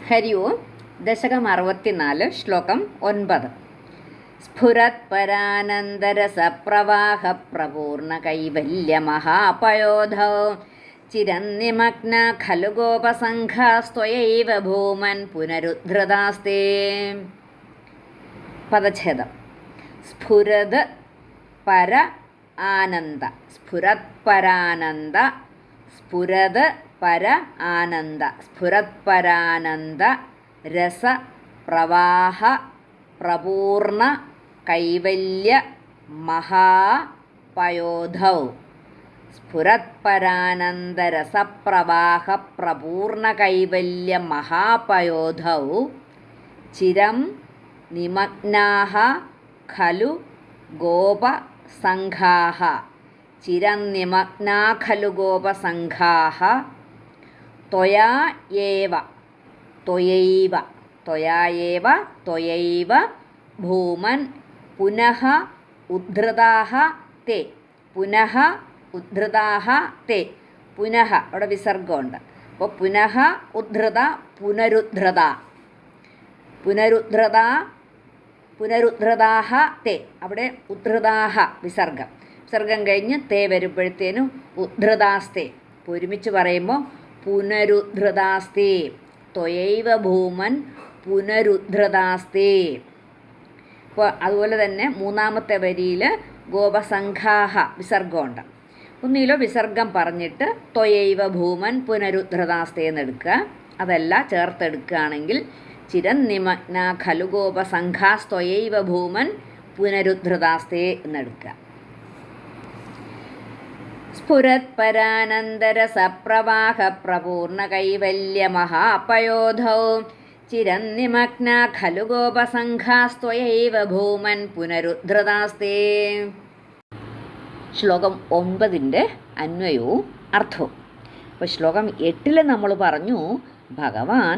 ഹരി ഓം. ദശകം 64, ശ്ലോകം 9. സ്ഫുരത്പരാനന്ദരസപ്രവാഹ പ്രപൂർണ കൈവല്യമഹാപയോധോ ചിരന്നിമഗ്ന ഖലു ഗോപസംഘാസ്ത്വയൈവ ഭൂമൻ പുനരുദ്ധൃതാസ്തേ. പദച്ഛേദം. സ്ഫുരത് പര ആനന്ദ. സ്ഫുരത്പരാനന്ദ. സ്ഫുരത് പര ആനന്ദ. സ്ഫുരത്പരാനന്ദ രസ പ്രവാഹ പ്രപൂർണ കൈവല്യ മഹാപയോധൗ. സ്ഫുരത്പരാനന്ദ രസപ്രവാഹ പ്രപൂർണ കൈവല്യ മഹാപയോധൗ ചിരം നിമഗ്നാഃ ഖലു ഗോപസംഘാഃ. ചിരം നിമഗ്നാ ഖലു ഗോപസംഘാഃ ത്വയാ ഏവ ത്വയൈവ ത്വയാ ത്വയൈവ ഭൂമൻ പുനഃ ഉദ്ധൃതാഃ തേ. പുനഃ ഉദ്ധൃതാഃ തേ. പുനഃ അവിടെ വിസർഗമുണ്ട്. അപ്പോൾ പുനഃ ഉദ്ധൃത പുനരുദ്ധൃത. പുനരുദ്ധൃത പുനരുദ്ധൃതാഃ തേ. അവിടെ ഉദ്ധൃതാഃ വിസർഗം. വിസർഗം കഴിഞ്ഞ് തേ വരുമ്പോഴത്തേനും ഉദ്ധൃതാസ്തേ. ഇപ്പോൾ ഒരുമിച്ച് പറയുമ്പോൾ പുനരുദ്ധൃതാസ്തേ. ത്വയൈവ ഭൂമൻ പുനരുദ്ധൃതാസ്തേ. ഇപ്പോൾ അതുപോലെ തന്നെ മൂന്നാമത്തെ വരിയിൽ ഗോപസംഘാഹ വിസർഗമുണ്ട്. ഒന്നിലോ വിസർഗം പറഞ്ഞിട്ട് ത്വയൈവ ഭൂമൻ പുനരുദ്ധൃതാസ്തേ എന്നെടുക്കുക. അതല്ല ചേർത്തെടുക്കുകയാണെങ്കിൽ ചിരം നിമഗ്ന ഖലു ഗോപസംഘാസ്ത്വയൈവ ഭൂമൻ പുനരുദ്ധൃതാസ്തേ എന്നെടുക്കുക. സ്ഫുരത്പരാനന്ദരസപ്രവാഹ പ്രപൂർണ കൈവല്യ മഹാപയോധൗ ചിരം നിമഗ്ന ഖലു ഗോപസംഘാസ്ത്വയൈവ ഭൂമൻ പുനരുദ്ധൃതാസ്തേ. ശ്ലോകം 9 അന്വയവും അർത്ഥവും. അപ്പോൾ ശ്ലോകം 8 നമ്മൾ പറഞ്ഞു ഭഗവാൻ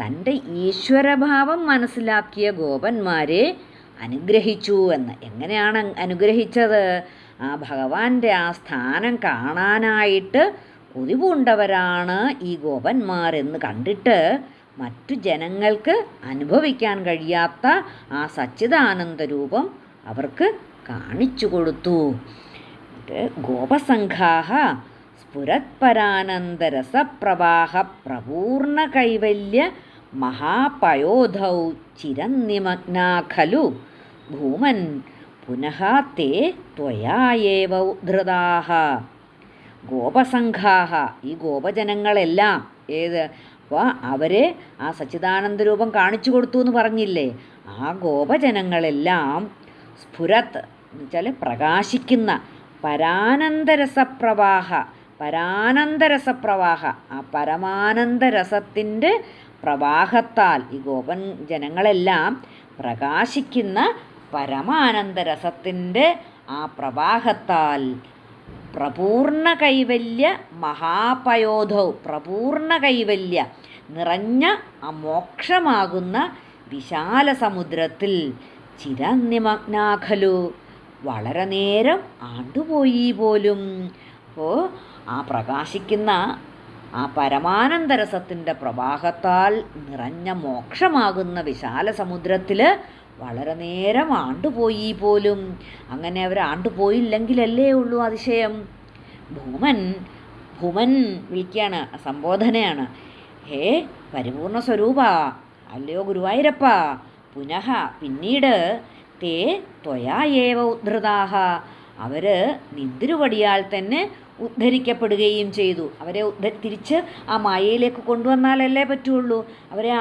തൻ്റെ ഈശ്വരഭാവം മനസ്സിലാക്കിയ ഗോപന്മാരെ അനുഗ്രഹിച്ചു എന്ന്. എങ്ങനെയാണ് അനുഗ്രഹിച്ചത്? ആ ഭഗവാന്റെ ആ സ്ഥാനം കാണാനായിട്ട് കൊതിപൂണ്ടവരാണ് ഈ ഗോപന്മാരെന്ന് കണ്ടിട്ട് മറ്റു ജനങ്ങൾക്ക് അനുഭവിക്കാൻ കഴിയാത്ത ആ സച്ചിദാനന്ദ രൂപം അവർക്ക് കാണിച്ചു കൊടുത്തു. ഗോപസംഘാഃ സ്ഫുരത്പരാനന്ദരസപ്രവാഹ പ്രപൂർണ കൈവല്യ മഹാപയോധൗ ചിരം നിമഗ്നാ ഖലു ഭൂമൻ പുനഃ തേ ത്വയാ ഏവ ഉദ്ധൃതാഃ. ഗോപസംഘാഃ ഈ ഗോപജനങ്ങളെല്ലാം അപ്പോൾ അവരെ ആ സച്ചിദാനന്ദ രൂപം കാണിച്ചു കൊടുത്തു എന്ന് പറഞ്ഞില്ലേ, ആ ഗോപജനങ്ങളെല്ലാം സ്ഫുരത്ത് എന്ന് വെച്ചാൽ പ്രകാശിക്കുന്ന പരാനന്ദരസപ്രവാഹ. പരാനന്ദരസപ്രവാഹ ആ പരമാനന്ദരസത്തിൻ്റെ പ്രവാഹത്താൽ ഈ ഗോപൻ ജനങ്ങളെല്ലാം പ്രകാശിക്കുന്ന പരമാനന്ദരസത്തിൻ്റെ ആ പ്രവാഹത്താൽ പ്രപൂർണ കൈവല്യ മഹാപയോധൗ. പ്രപൂർണ കൈവല്യ നിറഞ്ഞ ആ മോക്ഷമാകുന്ന വിശാല സമുദ്രത്തിൽ ചിരനിമഗ്നാഖലു വളരെ നേരം ആണ്ടുപോയി പോലും. അപ്പോൾ ആ പ്രകാശിക്കുന്ന ആ പരമാനന്ദരസത്തിൻ്റെ പ്രവാഹത്താൽ നിറഞ്ഞ മോക്ഷമാകുന്ന വിശാല സമുദ്രത്തിൽ വളരെ നേരം ആണ്ടുപോയി പോലും. അങ്ങനെ അവർ ആണ്ടുപോയില്ലെങ്കിലല്ലേ ഉള്ളൂ അതിശയം. ഭൂമൻ ഭൂമൻ വിളിക്കുകയാണ്, സംബോധനയാണ്. ഹേ പരിപൂർണ സ്വരൂപ, അല്ലയോ ഗുരുവായൂരപ്പ, പുനഃ പിന്നീട് തേ ത്വയാ ഏവ ഉദ്ധൃതാഃ അവർ നിന്തിരുവടിയാൽ തന്നെ ഉദ്ധരിക്കപ്പെടുകയും ചെയ്തു. അവരെ തിരിച്ച് ആ മായയിലേക്ക് കൊണ്ടുവന്നാലല്ലേ പറ്റുള്ളൂ. അവരെ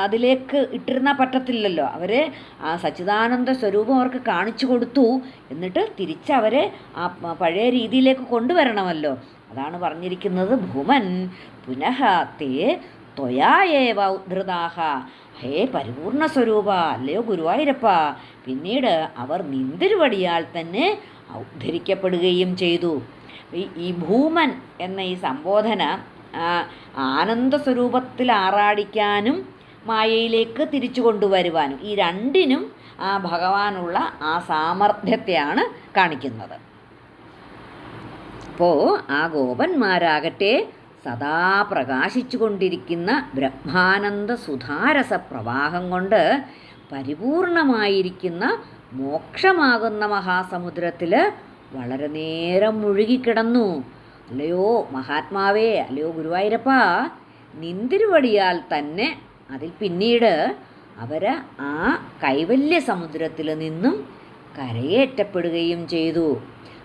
അതിലേക്ക് ഇട്ടിരുന്നാൽ പറ്റത്തില്ലല്ലോ. അവരെ ആ സച്ചിദാനന്ദ സ്വരൂപം അവർക്ക് കാണിച്ചു കൊടുത്തു. എന്നിട്ട് തിരിച്ചവരെ ആ പഴയ രീതിയിലേക്ക് കൊണ്ടുവരണമല്ലോ. അതാണ് പറഞ്ഞിരിക്കുന്നത് ഭൂമൻ പുനഃ തേ ത്വയാ ഏവ ഉദ്ധൃതാഃ. ഹേ പരിപൂർണ സ്വരൂപ, അല്ലയോ ഗുരുവായൂരപ്പ, പിന്നീട് അവർ നിന്തിരുവടിയാൽ തന്നെ ഉദ്ധരിക്കപ്പെടുകയും ചെയ്തു. ഈ ഭൂമൻ എന്ന ഈ സംബോധന ആനന്ദസ്വരൂപത്തിൽ ആറാടിക്കാനും മായയിലേക്ക് തിരിച്ചു കൊണ്ടുവരുവാനും ഈ രണ്ടിനും ആ ഭഗവാനുള്ള ആ സാമർഥ്യത്തെയാണ് കാണിക്കുന്നത്. അപ്പോൾ ആ ഗോപന്മാരാകട്ടെ സദാ പ്രകാശിച്ചു കൊണ്ടിരിക്കുന്ന ബ്രഹ്മാനന്ദ സുധാരസ പ്രവാഹം കൊണ്ട് പരിപൂർണമായിരിക്കുന്ന മോക്ഷമാകുന്ന മഹാസമുദ്രത്തിൽ വളരെ നേരം മുഴുകിക്കിടന്നു. അല്ലയോ മഹാത്മാവേ, അല്ലയോ ഗുരുവായൂരപ്പ, നിന്തിരുവടിയാൽ തന്നെ അതിൽ പിന്നീട് അവർ ആ കൈവല്യ സമുദ്രത്തിൽ നിന്നും കരയേറ്റപ്പെടുകയും ചെയ്തു.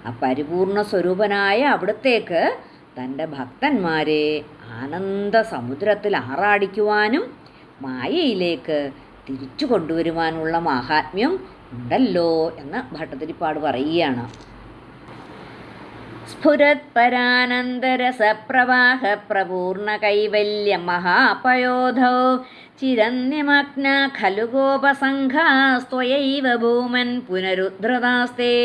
ആ പരിപൂർണ സ്വരൂപനായ അവിടത്തേക്ക് തൻ്റെ ഭക്തന്മാരെ ആനന്ദ സമുദ്രത്തിൽ ആറാടിക്കുവാനും മായയിലേക്ക് തിരിച്ചു കൊണ്ടുവരുവാനുള്ള മാഹാത്മ്യം ഉണ്ടല്ലോ എന്ന് ഭട്ടതിരിപ്പാട് പറയുകയാണ്. സ്ഫുരത്പരാനന്ദരസപ്രവാഹ പ്രപൂർണ കൈവല്യ മഹാപയോധൗ ചിരന്യമഗ്ന ഖലു ഗോപസംഘാസ്ത്വയൈവ ഭൂമൻ പുനരുദ്ധൃതാസ്തേ.